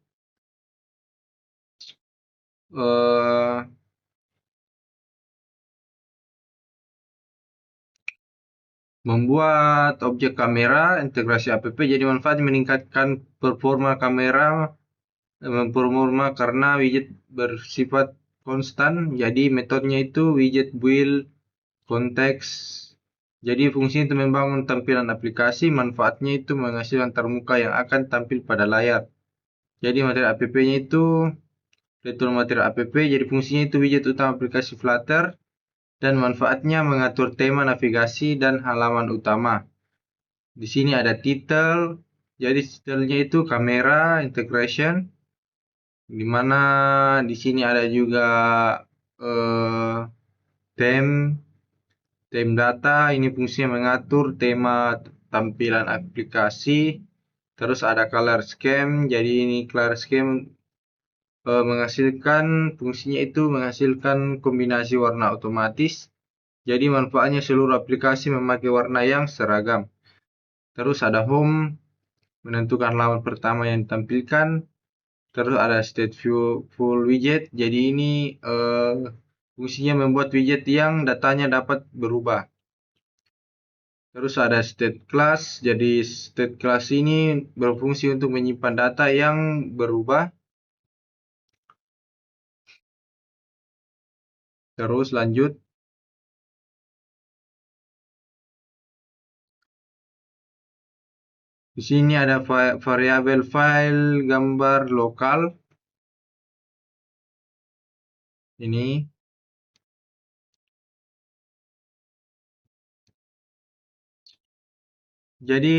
membuat objek kamera integrasi app. Jadi manfaatnya meningkatkan performa kamera, karena widget bersifat konstan. Jadi metodenya itu widget build konteks. Jadi fungsinya itu membangun tampilan aplikasi, manfaatnya itu menghasilkan termuka yang akan tampil pada layar. Jadi materi app-nya itu fitur materi app. Jadi fungsinya itu widget utama aplikasi Flutter dan manfaatnya mengatur tema navigasi dan halaman utama. Di sini ada title. Jadi titelnya itu kamera integration, di mana di sini ada juga theme data. Ini fungsinya mengatur tema tampilan aplikasi. Terus ada color scheme. Jadi ini color scheme fungsinya itu menghasilkan kombinasi warna otomatis. Jadi manfaatnya seluruh aplikasi memakai warna yang seragam. Terus ada home, menentukan halaman pertama yang ditampilkan. Terus ada state view full widget. Jadi ini fungsinya membuat widget yang datanya dapat berubah. Terus ada state class. Jadi state class ini berfungsi untuk menyimpan data yang berubah. Terus lanjut. Di sini ada variabel file gambar lokal. Ini. Jadi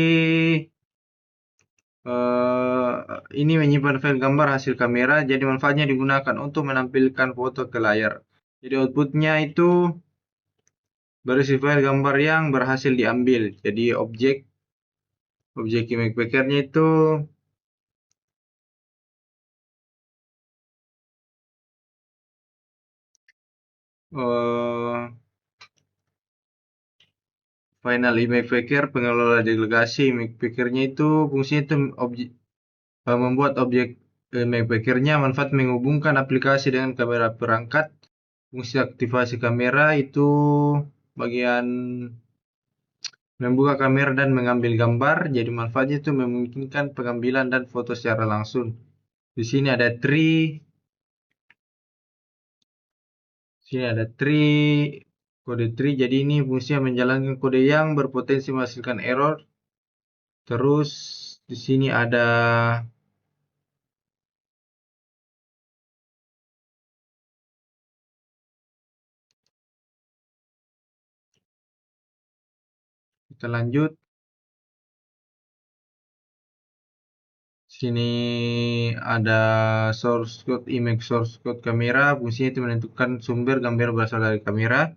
ini menyimpan file gambar hasil kamera. Jadi manfaatnya digunakan untuk menampilkan foto ke layar. Jadi outputnya itu berisi file gambar yang berhasil diambil. Jadi objek image packer-nya itu final image packer, pengelola delegasi image packer-nya itu fungsinya itu membuat objek image packer-nya manfaat menghubungkan aplikasi dengan kamera perangkat. Fungsi aktivasi kamera itu bagian membuka kamera dan mengambil gambar. Jadi manfaatnya itu memungkinkan pengambilan dan foto secara langsung. Di sini ada tree. Sini ada kode tree. Jadi ini fungsinya menjalankan kode yang berpotensi menghasilkan error. Terus di sini ada kita lanjut. Sini ada source code image source code kamera. Fungsinya itu menentukan sumber gambar berasal dari kamera.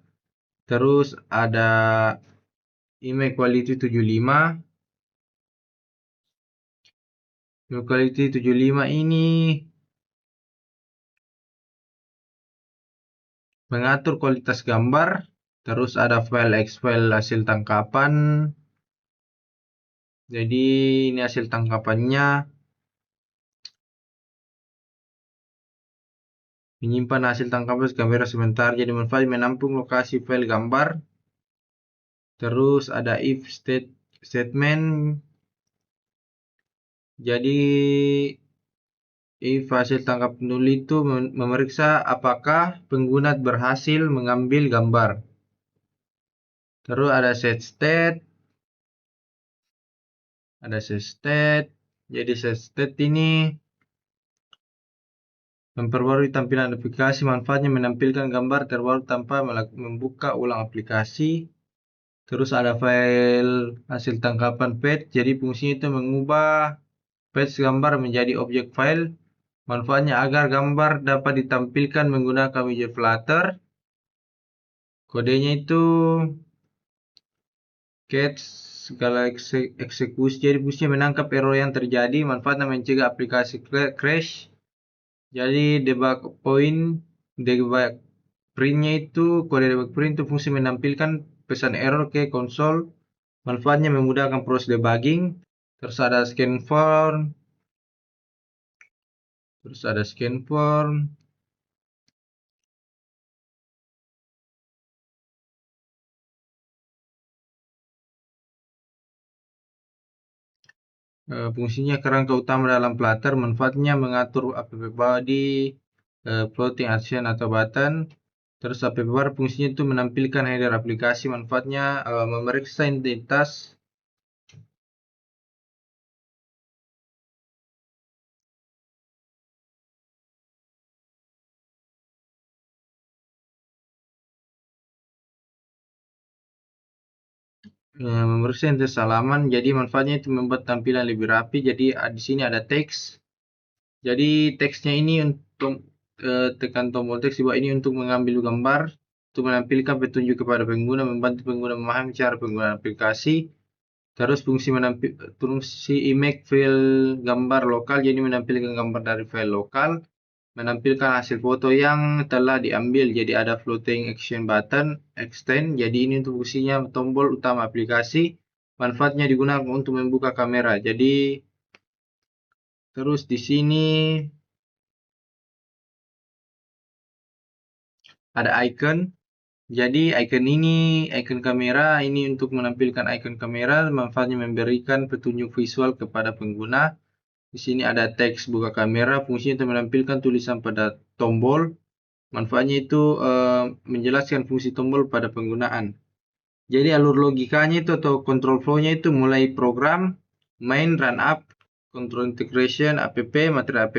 Terus ada image quality 75. Image quality 75 ini mengatur kualitas gambar. Terus ada file file hasil tangkapan. Jadi ini hasil tangkapannya. Menyimpan hasil tangkapan kamera sebentar. Jadi manfaat menampung lokasi file gambar. Terus ada if statement. Jadi if hasil tangkap nul itu memeriksa apakah pengguna berhasil mengambil gambar. Terus ada set state. Jadi set state ini memperbarui tampilan aplikasi. Manfaatnya menampilkan gambar terbaru tanpa membuka ulang aplikasi. Terus ada file hasil tangkapan page. Jadi fungsinya itu mengubah page gambar menjadi objek file. Manfaatnya agar gambar dapat ditampilkan menggunakan widget Flutter. Kodenya itu catch segala eksekusi. Jadi fungsinya menangkap error yang terjadi, manfaatnya mencegah aplikasi crash. Jadi debug printnya itu, kode debug print itu fungsi menampilkan pesan error ke konsol. Manfaatnya memudahkan proses debugging. Terus ada scan form. Fungsinya kerangka utama dalam Flutter, manfaatnya mengatur app body, floating action atau button. Terus app bar fungsinya itu menampilkan header aplikasi, manfaatnya memeriksa identitas. Memeriksa identitas halaman, jadi manfaatnya itu membuat tampilan lebih rapi. Jadi di sini ada teks. Jadi teksnya ini untuk tekan tombol teks di bawah ini untuk mengambil gambar, untuk menampilkan petunjuk kepada pengguna, membantu pengguna memahami cara penggunaan aplikasi. Terus fungsi image file gambar lokal, jadi menampilkan gambar dari file lokal, menampilkan hasil foto yang telah diambil. Jadi ada floating action button, extend. Jadi ini untuk fungsinya tombol utama aplikasi. Manfaatnya digunakan untuk membuka kamera. Jadi terus di sini ada icon. Jadi icon kamera ini untuk menampilkan icon kamera, manfaatnya memberikan petunjuk visual kepada pengguna. Di sini ada teks buka kamera, fungsinya untuk menampilkan tulisan pada tombol. Manfaatnya itu menjelaskan fungsi tombol pada penggunaan. Jadi alur logikanya itu atau control flow-nya itu mulai program, main, run up, control integration, app, materi app,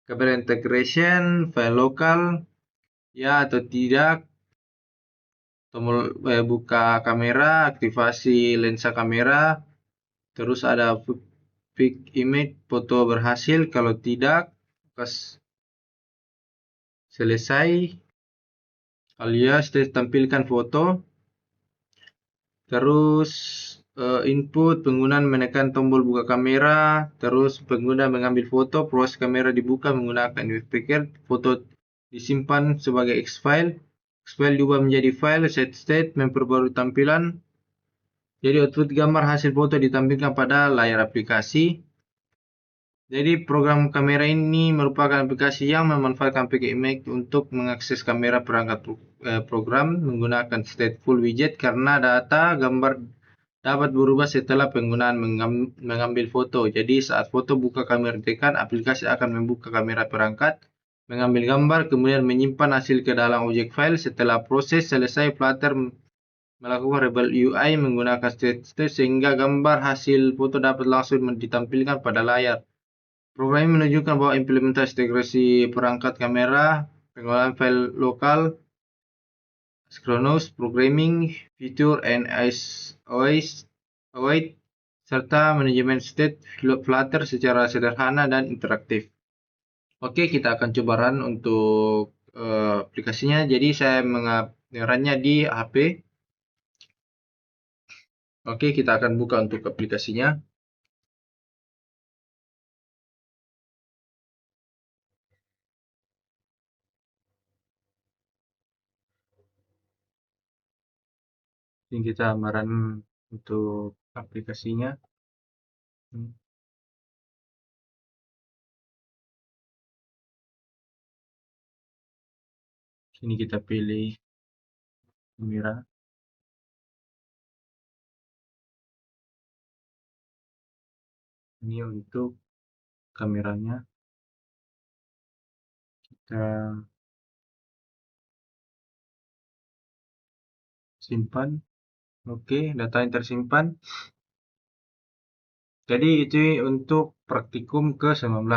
kamera integration, file lokal, ya atau tidak, tombol buka kamera, aktivasi lensa kamera, terus ada pick image, foto berhasil, kalau tidak, selesai, alias tampilkan foto. Terus input penggunaan menekan tombol buka kamera, terus pengguna mengambil foto, proses kamera dibuka menggunakan speaker, foto disimpan sebagai X-file, X-file diubah menjadi file, set state, memperbarui tampilan. Jadi output gambar hasil foto ditampilkan pada layar aplikasi. Jadi program kamera ini merupakan aplikasi yang memanfaatkan PG Image untuk mengakses kamera perangkat program menggunakan stateful widget karena data gambar dapat berubah setelah penggunaan mengambil foto. Jadi saat foto buka kamera tekan, aplikasi akan membuka kamera perangkat, mengambil gambar, kemudian menyimpan hasil ke dalam objek file. Setelah proses selesai, Flutter melakukan Rebel UI menggunakan state sehingga gambar hasil foto dapat langsung ditampilkan pada layar. Program ini menunjukkan bahwa implementasi integrasi perangkat kamera, pengolahan file lokal, synchronous programming, feature, and await, serta manajemen state Flutter secara sederhana dan interaktif. Oke, kita akan coba run untuk aplikasinya. Jadi saya mengerunnya di HP. Oke, kita akan buka untuk aplikasinya. Ini kita run untuk aplikasinya. Sini kita pilih kamera. Ini untuk kameranya. Kita simpan. Oke, data yang tersimpan. Jadi itu untuk praktikum ke-19.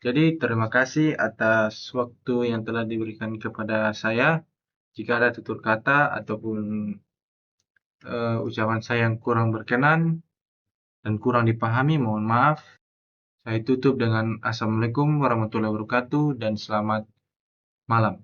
Jadi terima kasih atas waktu yang telah diberikan kepada saya. Jika ada tutur kata ataupun ucapan saya yang kurang berkenan dan kurang dipahami, mohon maaf. Saya tutup dengan Assalamualaikum warahmatullahi wabarakatuh dan selamat malam.